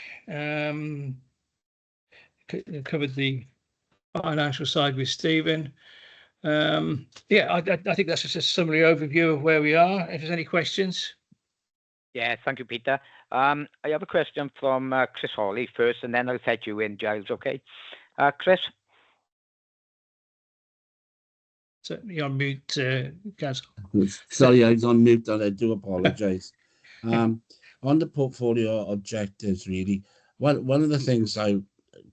Speaker 9: covered the financial side with Stephen. I think that's just a summary overview of where we are. If there's any questions.
Speaker 2: Yeah, thank you, Peter. I have a question from Chris Hawley first, and then I'll take you in, Giles, okay? Chris?
Speaker 9: So you're on mute, Gaz.
Speaker 4: Sorry, I was on mute, and I do apologise. On the portfolio objectives, really, one of the things I'm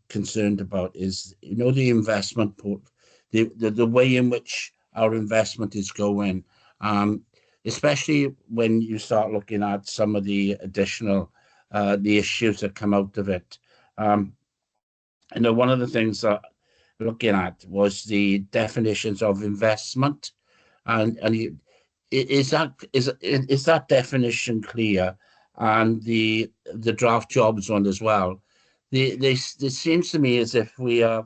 Speaker 4: concerned about is, the investment the way in which our investment is going, especially when you start looking at some of the additional the issues that come out of it. One of the things that looking at was the definitions of investment, and is that definition clear, and the draft jobs one as well? It seems to me as if we're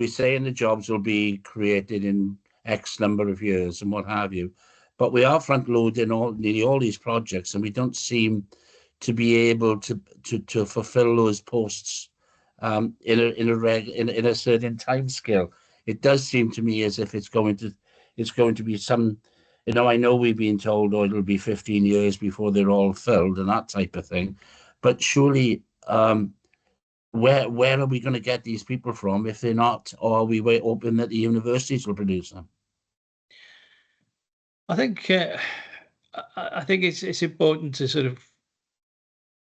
Speaker 4: saying the jobs will be created in X number of years and what have you, but we are front loading nearly all these projects, and we don't seem to be able to fulfill those posts in a certain time scale. It does seem to me as if it's going to be some, I know we've been told, oh, it'll be 15 years before they're all filled and that type of thing, but surely where are we going to get these people from if they're not, or are we hoping that the universities will produce them?
Speaker 9: I think it's important to sort of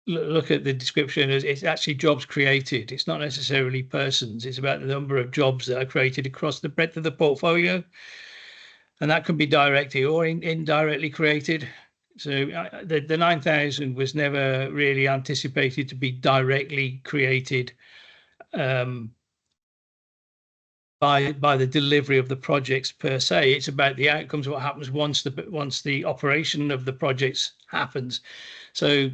Speaker 9: look at the description as it's actually jobs created. It's not necessarily persons. It's about the number of jobs that are created across the breadth of the portfolio, and that can be directly or indirectly created. So the 9,000 was never really anticipated to be directly created by the delivery of the projects per se. It's about the outcomes, what happens once the operation of the projects happens. So,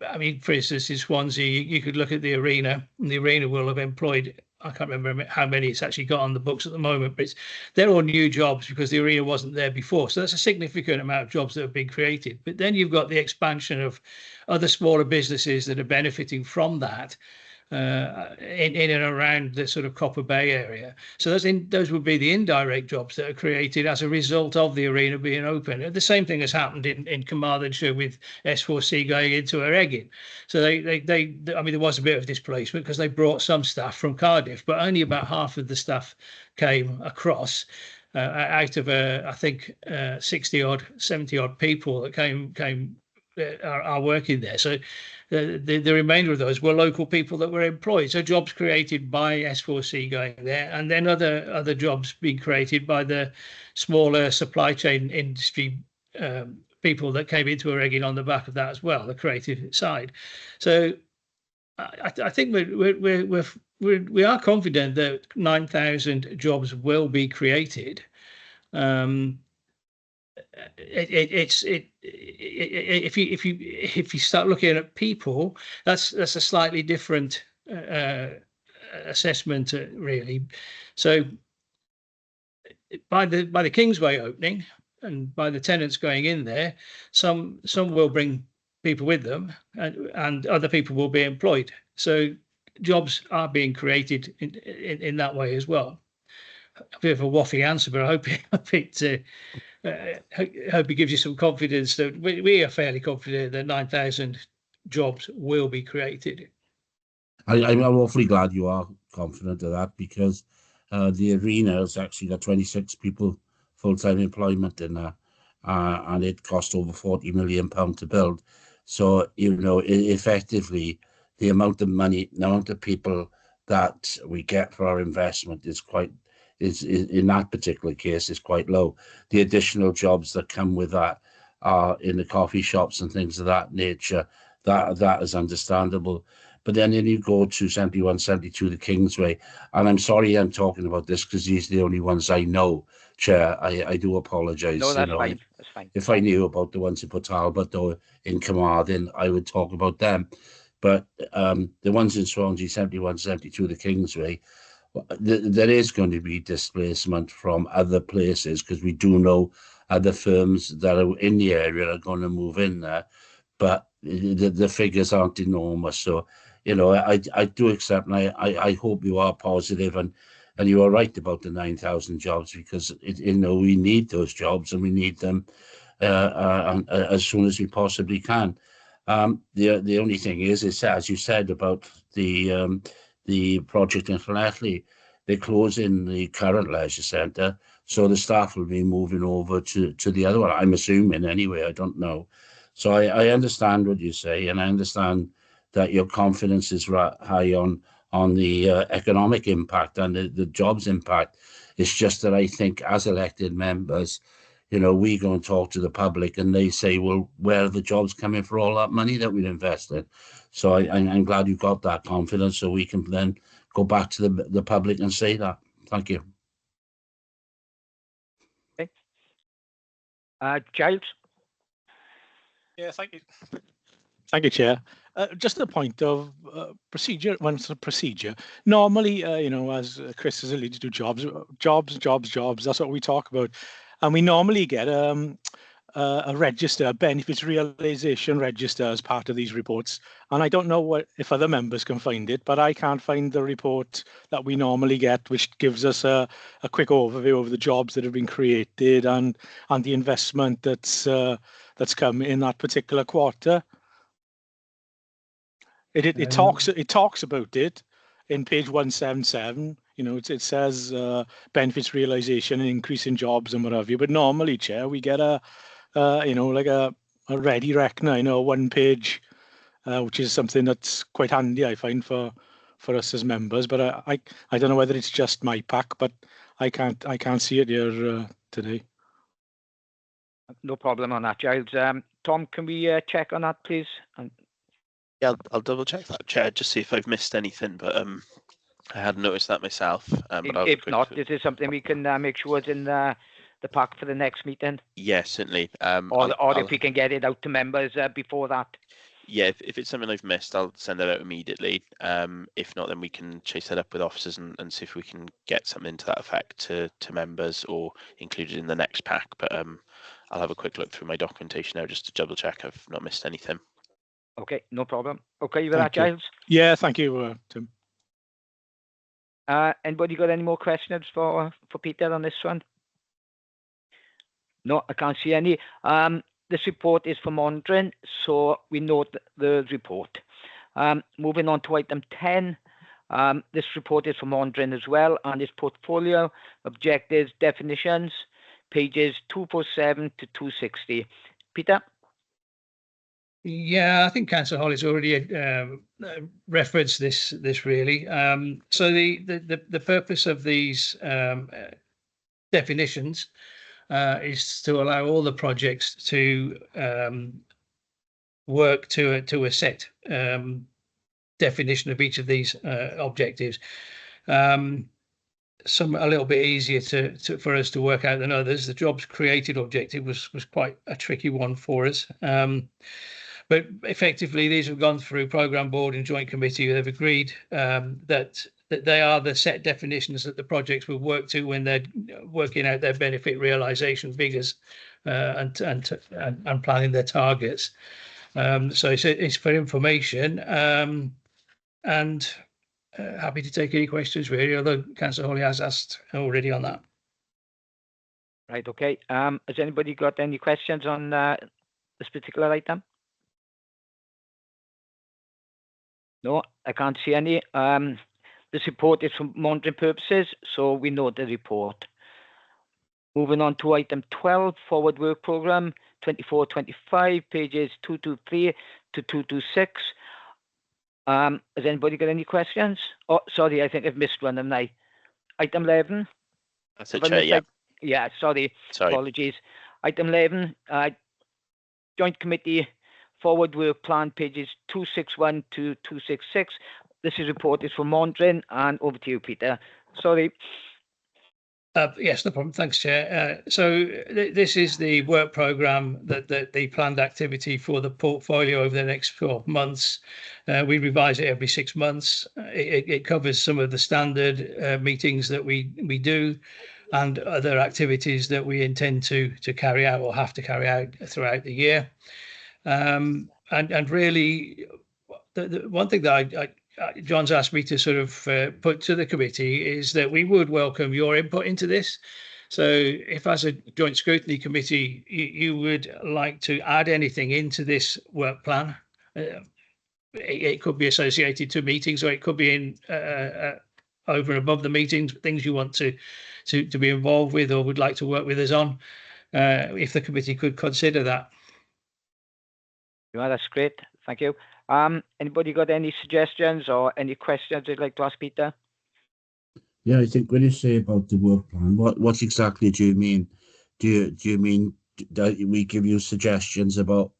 Speaker 9: I mean, for instance, in Swansea, you could look at the arena, and the arena will have employed, I can't remember how many it's actually got on the books at the moment, but they're all new jobs because the arena wasn't there before. So that's a significant amount of jobs that have been created. But then you've got the expansion of other smaller businesses that are benefiting from that. In and around the sort of Copper Bay area. So those would be the indirect jobs that are created as a result of the arena being open. The same thing has happened in Carmarthenshire with S4C going into Eregin. So I mean, there was a bit of displacement because they brought some staff from Cardiff, but only about half of the staff came across out of I think 60 odd, 70 odd people that are working there. So the remainder of those were local people that were employed. So jobs created by S4C going there, and then other jobs being created by the smaller supply chain industry people that came into Eregin on the back of that as well, the creative side. So I think we are confident that 9,000 jobs will be created. If you start looking at people, that's a slightly different assessment, really. So by the Kingsway opening and by the tenants going in there, some will bring people with them, and other people will be employed. So jobs are being created in that way as well. A bit of a waffly answer, but I hope it gives you some confidence that we are fairly confident that 9,000 jobs will be created.
Speaker 4: I'm awfully glad you are confident of that, because the arena has actually got 26 people full-time employment in there, and it cost over £40 million to build. So, effectively, the amount of money, the amount of people that we get for our investment is in that particular case is quite low. The additional jobs that come with that are in the coffee shops and things of that nature. That is understandable. But then you go to 71, 72, the Kingsway, and I'm sorry I'm talking about this because these are the only ones I know, Chair. I do apologise.
Speaker 2: No, that's fine. That's fine.
Speaker 4: If I knew about the ones in Port Talbot or in Carmarthen, I would talk about them. But the ones in Swansea, 71, 72, the Kingsway, there is going to be displacement from other places, because we do know other firms that are in the area are going to move in there, but the figures aren't enormous. So, I do accept, and I hope you are positive, and you are right about the 9,000 jobs, because we need those jobs, and we need them as soon as we possibly can. The only thing is, as you said about the project in Llanelli, they're closing the current leisure centre, so the staff will be moving over to the other one. I'm assuming anyway, I don't know. So I understand what you say, and I understand that your confidence is high on the economic impact and the jobs impact. It's just that I think as elected members, we go and talk to the public, and they say, well, where are the jobs coming for all that money that we've invested? So I'm glad you got that confidence, so we can then go back to the public and say that. Thank you.
Speaker 2: Okay. Giles?
Speaker 10: Yeah, thank you. Thank you, Chair. Just a point of procedure. Procedure. Normally, as Chris has alluded to, jobs. That's what we talk about, and we normally get a register, a benefits realization register as part of these reports. And I don't know if other members can find it, but I can't find the report that we normally get, which gives us a quick overview of the jobs that have been created and the investment that's come in that particular quarter. It talks about it in page 177. It says benefits realization and increase in jobs and what have you. But normally, Chair, we get like a ready reckoner, 1 page, which is something that's quite handy, I find, for us as members. But I don't know whether it's just my pack, but I can't see it here today.
Speaker 2: No problem on that, Giles. Tom, can we check on that, please?
Speaker 1: Yeah, I'll double check that, Chair, just see if I've missed anything. But I hadn't noticed that myself. But
Speaker 2: if not, this is something we can make sure it's in the pack for the next meeting.
Speaker 1: Yeah, certainly.
Speaker 2: Or if we can get it out to members before that.
Speaker 1: Yeah, if it's something I've missed, I'll send it out immediately. If not, then we can chase that up with officers and see if we can get something to that effect to members or include it in the next pack. But I'll have a quick look through my documentation now just to double check I've not missed anything.
Speaker 2: Okay, no problem. Okay, with that, Giles?
Speaker 10: Yeah, thank you, Tim.
Speaker 2: Anybody got any more questions for Peter on this one? No, I can't see any. This report is for monitoring, so we note the report. Moving on to item 10, this report is for monitoring as well, and its portfolio, objectives, definitions, pages 247 to 260. Peter?
Speaker 9: Yeah, I think Councillor Holly's already referenced this really. So the purpose of these definitions is to allow all the projects to work to a set definition of each of these objectives. Some a little bit easier for us to work out than others. The jobs created objective was quite a tricky one for us. But effectively, these have gone through Programme Board and Joint Committee. They've agreed that they are the set definitions that the projects will work to when they're working out their benefit realisation figures and planning their targets. So it's for information, and happy to take any questions really, although Councillor Holly has asked already on that.
Speaker 2: Right, okay. Has anybody got any questions on this particular item? No, I can't see any. This report is for monitoring purposes, so we note the report. Moving on to item 12, Forward Work Programme 24-25, pages 223 to 226. Has anybody got any questions? Oh, sorry, I think I've missed one, haven't I? Item 11.
Speaker 1: That's it, Chair, yeah.
Speaker 2: Yeah, sorry. Apologies. Item 11, Joint Committee Forward Work Plan, pages 261 to 266. This is report is for monitoring, and over to you, Peter. Sorry.
Speaker 9: Yes, no problem. Thanks, Chair. So this is the work programme that the planned activity for the portfolio over the next 12 months. We revise it every 6 months. It covers some of the standard meetings that we do and other activities that we intend to carry out or have to carry out throughout the year. And really, the one thing that John's asked me to sort of put to the committee is that we would welcome your input into this. So if as a joint scrutiny committee, you would like to add anything into this work plan, it could be associated to meetings, or it could be in over and above the meetings, things you want to be involved with or would like to work with us on, if the committee could consider that.
Speaker 2: Yeah, that's great. Thank you. Anybody got any suggestions or any questions they'd like to ask Peter?
Speaker 4: Yeah, I think when you say about the work plan, what exactly do you mean? Do you mean that we give you suggestions about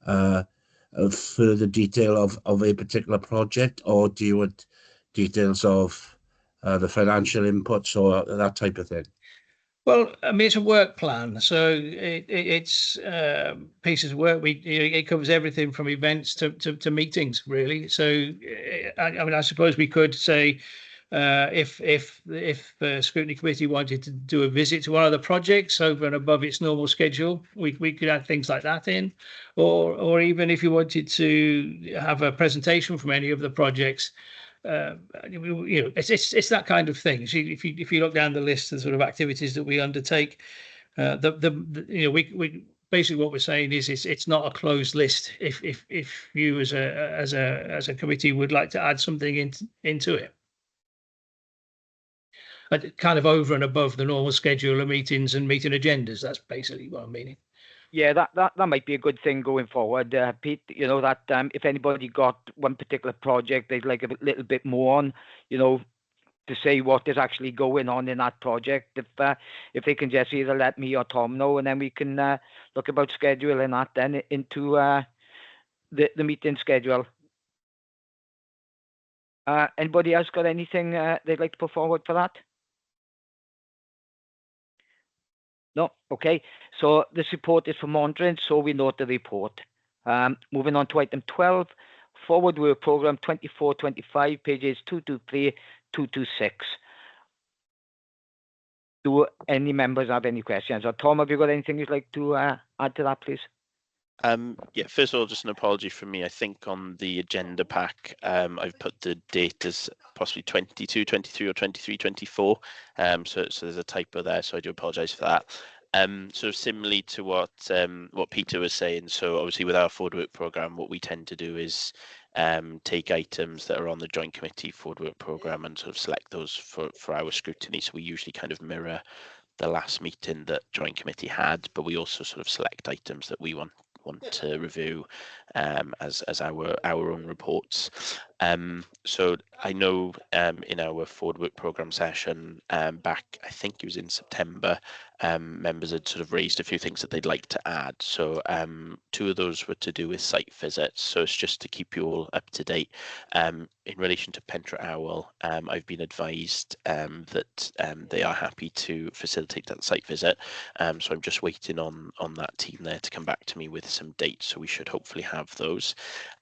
Speaker 4: further detail of a particular project, or do you want details of the financial inputs or that type of thing?
Speaker 9: Well, I mean, it's a work plan, so it's pieces of work. It covers everything from events to meetings, really. So, I mean, I suppose we could say, if the Scrutiny Committee wanted to do a visit to one of the projects over and above its normal schedule, we could add things like that in, or even if you wanted to have a presentation from any of the projects. It's that kind of thing. So if you look down the list of sort of activities that we undertake, we basically what we're saying is it's not a closed list. If you as a committee would like to add something into it, kind of over and above the normal schedule of meetings and meeting agendas. That's basically what I'm meaning.
Speaker 2: Yeah, that might be a good thing going forward, Pete. That if anybody got one particular project they'd like a little bit more on, to say what is actually going on in that project. If they can just either let me or Tom know, and then we can look about scheduling that then into the meeting schedule. Anybody else got anything they'd like to put forward for that? No? Okay. So this report is for monitoring, so we note the report. Moving on to item 12, Forward Work Programme 24-25, pages 223, 226. Do any members have any questions? Or Tom, have you got anything you'd like to add to that, please?
Speaker 1: Yeah, first of all, just an apology from me. I think on the agenda pack, I've put the date as possibly 22, 23 or 23, 24. So there's a typo there, so I do apologise for that. Sort of similarly to what Peter was saying, so obviously with our forward work programme, what we tend to do is take items that are on the joint committee forward work programme and sort of select those for our scrutiny. So we usually kind of mirror the last meeting that joint committee had, but we also sort of select items that we want to review as our own reports. So I know in our forward work programme session back, I think it was in September, members had sort of raised a few things that they'd like to add. So 2 of those were to do with site visits. So it's just to keep you all up to date. In relation to Pentre Owl, I've been advised that they are happy to facilitate that site visit. So I'm just waiting on that team there to come back to me with some dates. So we should hopefully have those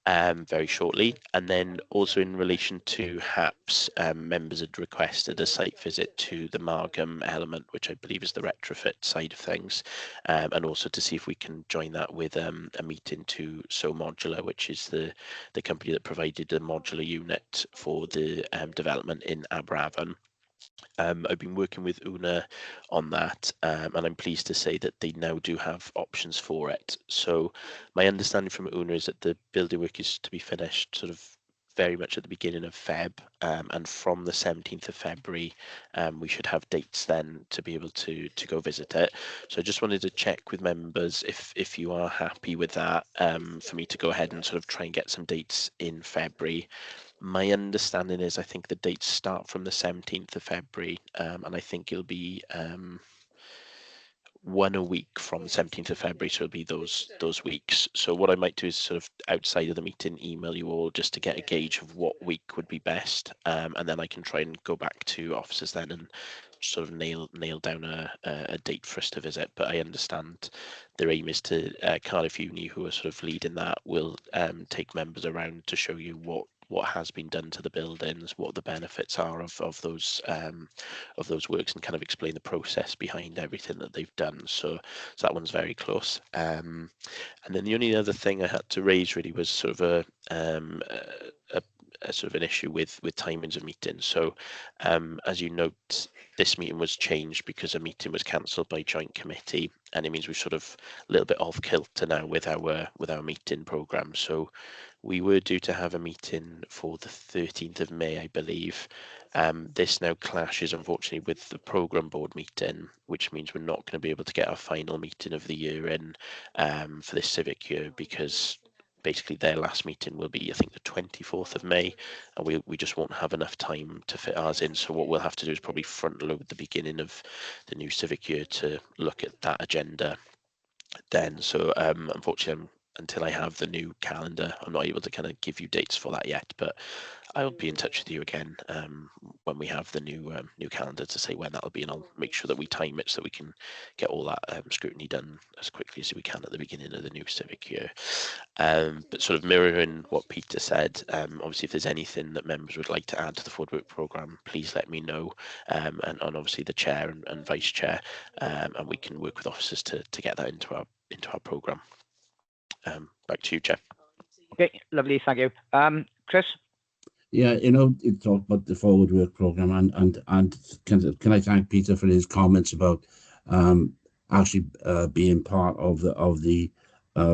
Speaker 1: very shortly. And then also in relation to HAPS, members had requested a site visit to the Margam element, which I believe is the retrofit side of things, and also to see if we can join that with a meeting to So Modular, which is the company that provided the modular unit for the development in Aberavon. I've been working with Una on that, and I'm pleased to say that they now do have options for it. So my understanding from Una is that the building work is to be finished sort of very much at the beginning of Feb, and from the 17th of February, we should have dates then to be able to go visit it. So I just wanted to check with members if you are happy with that, for me to go ahead and sort of try and get some dates in February. My understanding is I think the dates start from the 17th of February, and I think it'll be one a week from the 17th of February, so it'll be those weeks. So what I might do is sort of outside of the meeting email you all just to get a gauge of what week would be best, and then I can try and go back to officers then and sort of nail down a date for us to visit. But I understand their aim is to Cardiff Uni, who are sort of leading that, will take members around to show you what has been done to the buildings, what the benefits are of those works, and kind of explain the process behind everything that they've done. So that one's very close. And then the only other thing I had to raise really was sort of a sort of an issue with timings of meetings. So as you note, this meeting was changed because a meeting was cancelled by joint committee, and it means we're sort of a little bit off kilter now with our meeting programme. So we were due to have a meeting for the 13th of May, I believe. This now clashes, unfortunately, with the programme board meeting, which means we're not going to be able to get our final meeting of the year in for this civic year, because basically their last meeting will be, I think, the 24th of May, and we just won't have enough time to fit ours in. So what we'll have to do is probably front load the beginning of the new civic year to look at that agenda then. So unfortunately, until I have the new calendar. I'm not able to kind of give you dates for that yet, but I'll be in touch with you again when we have the new calendar to say when that'll be, and I'll make sure that we time it so we can get all that scrutiny done as quickly as we can at the beginning of the new civic year. But sort of mirroring what Peter said, obviously if there's anything that members would like to add to the forward work programme, please let me know, and obviously the chair and vice chair, and we can work with officers to get that into our programme. Back to you, Chair.
Speaker 2: Okay, lovely, thank you. Chris?
Speaker 4: Yeah, you talked about the forward work programme, and can I thank Peter for his comments about actually being part of the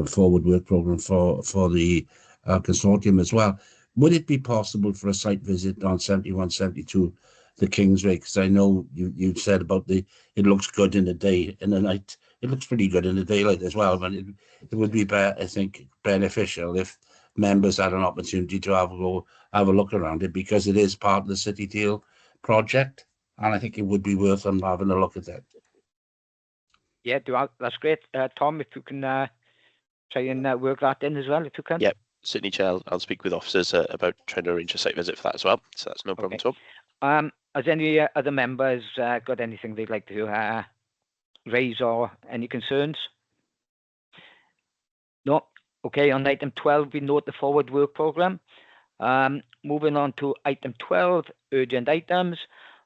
Speaker 4: forward work programme for the consortium as well. Would it be possible for a site visit on 71, 72, the Kingsway? Because I know you said about it looks good in the day, in the night. It looks pretty good in the daylight as well, but it would be, I think, beneficial if members had an opportunity to have a look around it, because it is part of the City Deal project, and I think it would be worth them having a look at that.
Speaker 2: Yeah, that's great. Tom, if you can try and work that in as well, if you can.
Speaker 1: Yep, certainly, Chair. I'll speak with officers about trying to arrange a site visit for that as well, so that's no problem at all.
Speaker 2: Has any other members got anything they'd like to raise or any concerns? No? Okay, on item 12, we note the forward work programme. Moving on to item 12, urgent items.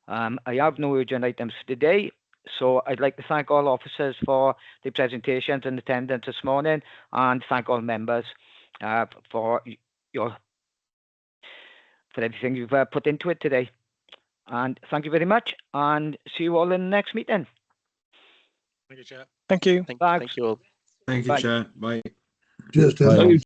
Speaker 2: I have no urgent items for today, so I'd like to thank all officers for the presentations and attendance this morning, and thank all members for everything you've put into it today. And thank you very much, and see you all in the next meeting.
Speaker 10: Thank you, Chair.
Speaker 8: Thank you.
Speaker 1: Thank you all.
Speaker 11: Thank you, Chair. Bye.
Speaker 3: Cheers,
Speaker 4: Bye.